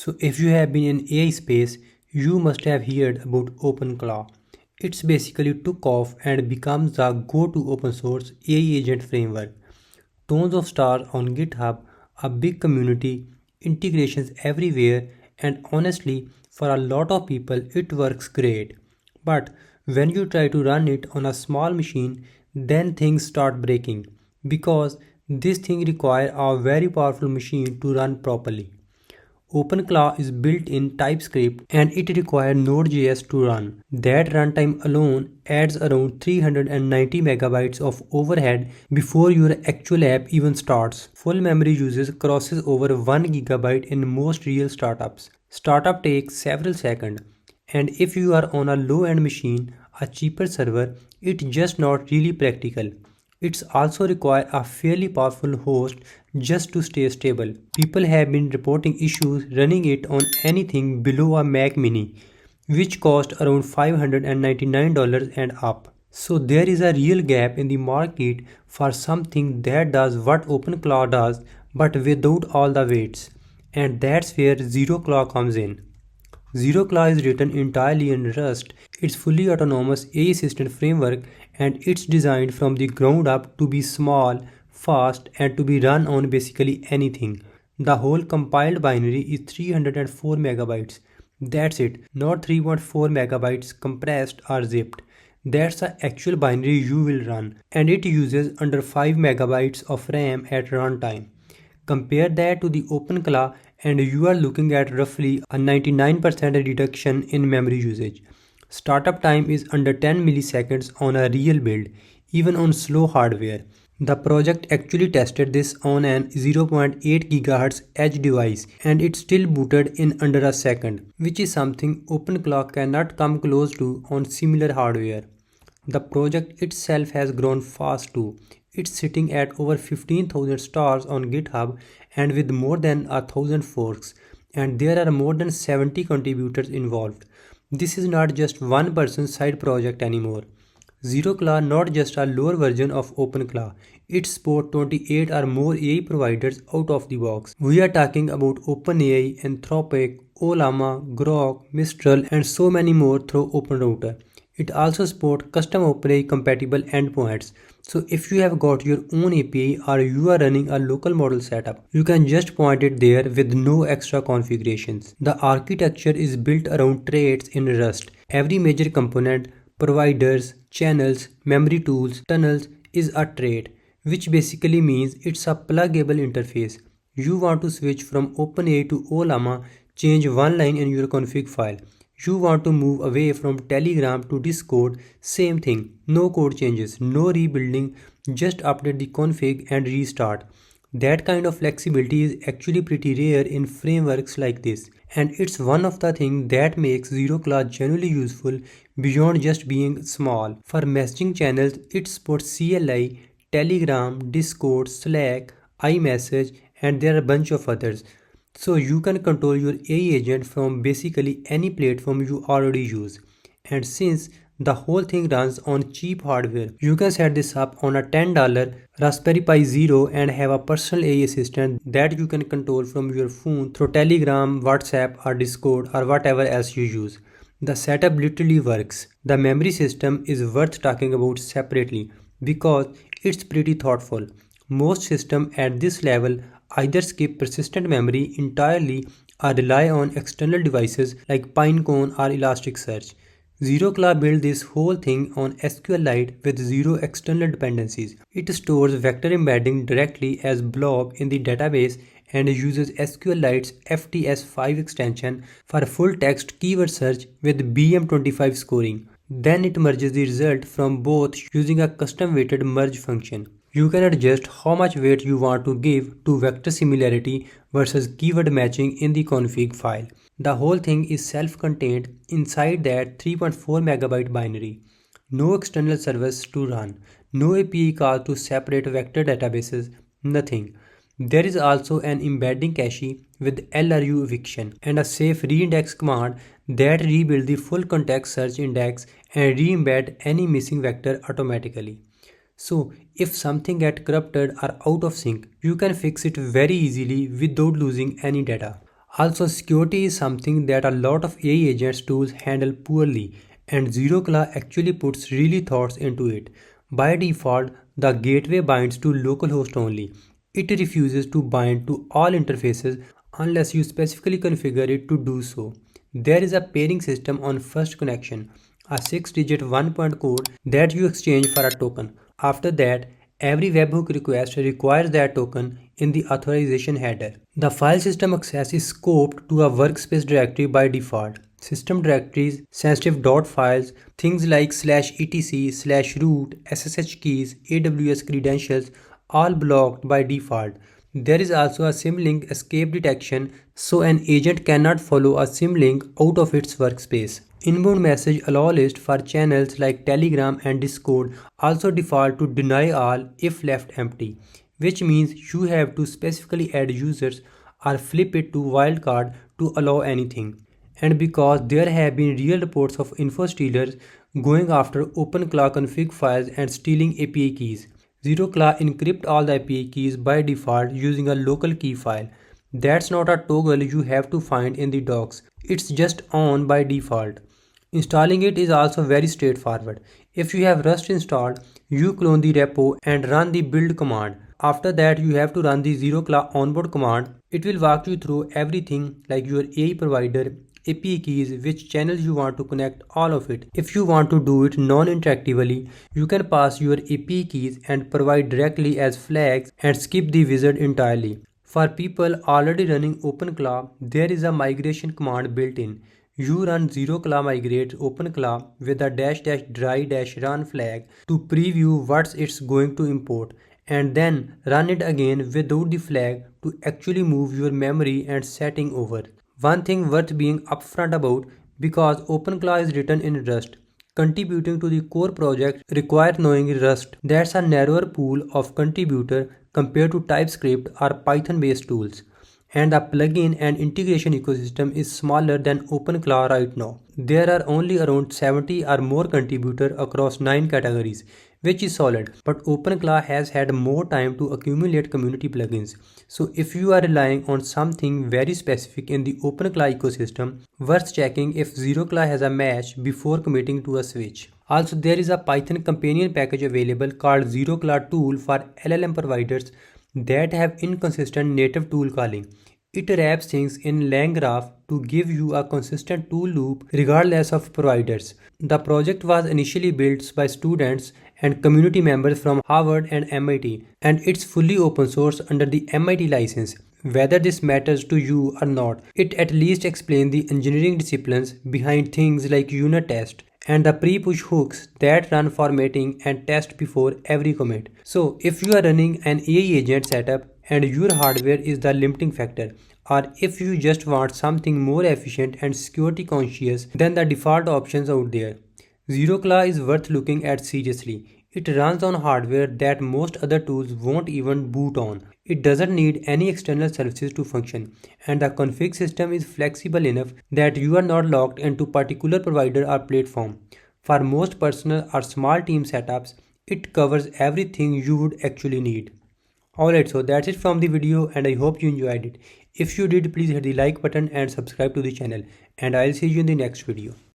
So if you have been in AI space, you must have heard about OpenClaw. It's basically took off and becomes the go-to open source AI agent framework. Tons of stars on GitHub, a big community, integrations everywhere, and honestly, for a lot of people, it works great. But when you try to run it on a small machine, then things start breaking because this thing requires a very powerful machine to run properly. OpenClaw is built in TypeScript and it requires Node.js to run. That runtime alone adds around 390 megabytes of overhead before your actual app even starts. Full memory usage crosses over 1 gigabyte in most real startups. Startup takes several seconds, and if you are on a low-end machine, a cheaper server, it's just not really practical. It's also require a fairly powerful host just to stay stable. People have been reporting issues running it on anything below a Mac Mini, which cost around $599 and up. So there is a real gap in the market for something that does what OpenClaw does but without all the weights. And that's where ZeroClaw comes in. ZeroClaw is written entirely in Rust. It's fully autonomous AI assistant framework and it's designed from the ground up to be small, fast and to be run on basically anything. The whole compiled binary is 304 megabytes. That's it, not 3.4 megabytes compressed or zipped. That's the actual binary you will run and it uses under 5 megabytes of RAM at runtime. Compare that to the OpenClaw and you are looking at roughly a 99% reduction in memory usage. Startup time is under 10 milliseconds on a real build, even on slow hardware. The project actually tested this on an 0.8 GHz edge device and it still booted in under a second, which is something OpenClaw cannot come close to on similar hardware. The project itself has grown fast too. It's sitting at over 15,000 stars on GitHub and with more than 1,000 forks, and there are more than 70 contributors involved. This is not just one person's side project anymore. ZeroClaw not just a lower version of OpenClaw, it supports 28 or more AI providers out of the box. We are talking about OpenAI, Anthropic, Ollama, Grok, Mistral and so many more through OpenRouter. It also supports custom OpenAI compatible endpoints. So if you have got your own API or you are running a local model setup, you can just point it there with no extra configurations. The architecture is built around traits in Rust. Every major component, providers, channels, memory tools, tunnels is a trait, which basically means it's a pluggable interface. You want to switch from OpenAI to Ollama, change one line in your config file. You want to move away from Telegram to Discord, same thing, no code changes, no rebuilding, just update the config and restart. That kind of flexibility is actually pretty rare in frameworks like this, and it's one of the things that makes ZeroClaw genuinely useful beyond just being small. For messaging channels, it supports CLI, Telegram, Discord, Slack, iMessage, and there are a bunch of others. So you can control your AI agent from basically any platform you already use. And since the whole thing runs on cheap hardware, you can set this up on a $10 Raspberry Pi Zero and have a personal AI assistant that you can control from your phone through Telegram, WhatsApp or Discord or whatever else you use. The setup literally works. The memory system is worth talking about separately because it's pretty thoughtful. Most systems at this level either skip persistent memory entirely or rely on external devices like Pinecone or Elasticsearch. ZeroClaw built this whole thing on SQLite with zero external dependencies. It stores vector embedding directly as blob in the database and uses SQLite's FTS5 extension for full text keyword search with BM25 scoring. Then it merges the result from both using a custom weighted merge function. You can adjust how much weight you want to give to vector similarity versus keyword matching in the config file. The whole thing is self-contained inside that 3.4 megabyte binary. No external service to run, no API call to separate vector databases, nothing. There is also an embedding cache with LRU eviction and a safe reindex command that rebuilds the full context search index and re-embed any missing vector automatically. So if something gets corrupted or out of sync, you can fix it very easily without losing any data. Also, security is something that a lot of AI agents tools handle poorly, and ZeroClaw actually puts really thoughts into it. By default, the gateway binds to localhost only. It refuses to bind to all interfaces unless you specifically configure it to do so. There is a pairing system on first connection, a 6-digit 1-point code that you exchange for a token. After that, every webhook request requires that token in the authorization header. The file system access is scoped to a workspace directory by default. System directories, sensitive .files, things like /etc, /root, SSH keys, AWS credentials, all blocked by default. There is also a symlink escape detection, so an agent cannot follow a symlink out of its workspace. Inbound message allow list for channels like Telegram and Discord also default to deny all if left empty, which means you have to specifically add users or flip it to wildcard to allow anything. And because there have been real reports of info stealers going after OpenClaw config files and stealing API keys. ZeroClaw encrypt all the API keys by default using a local key file. That's not a toggle you have to find in the docs. It's just on by default. Installing it is also very straightforward. If you have Rust installed, you clone the repo and run the build command. After that, you have to run the ZeroClaw onboard command. It will walk you through everything like your AI provider, API keys, which channels you want to connect, all of it. If you want to do it non-interactively, you can pass your API keys and provide directly as flags and skip the wizard entirely. For people already running OpenClaw, there is a migration command built in. You run ZeroClaw migrate OpenClaw with a --dry-run flag to preview what it's going to import, and then run it again without the flag to actually move your memory and setting over. One thing worth being upfront about, because OpenClaw is written in Rust, contributing to the core project requires knowing Rust. That's a narrower pool of contributor compared to TypeScript or Python based tools. And the plugin and integration ecosystem is smaller than OpenClaw right now. There are only around 70 or more contributors across 9 categories, which is solid, but OpenClaw has had more time to accumulate community plugins. So if you are relying on something very specific in the OpenClaw ecosystem, worth checking if ZeroClaw has a match before committing to a switch. Also, there is a Python companion package available called ZeroClaw tool for LLM providers that have inconsistent native tool calling. It wraps things in LangGraph to give you a consistent tool loop regardless of providers. The project was initially built by students and community members from Harvard and MIT, and it's fully open source under the MIT license. Whether this matters to you or not, it at least explains the engineering disciplines behind things like unit test and the pre-push hooks that run formatting and test before every commit. So if you are running an AI agent setup and your hardware is the limiting factor, or if you just want something more efficient and security conscious than the default options out there, ZeroClaw is worth looking at seriously. It runs on hardware that most other tools won't even boot on. It doesn't need any external services to function, and the config system is flexible enough that you are not locked into particular provider or platform. For most personal or small team setups, it covers everything you would actually need. Alright, so that's it from the video, and I hope you enjoyed it. If you did, please hit the like button and subscribe to the channel, and I'll see you in the next video.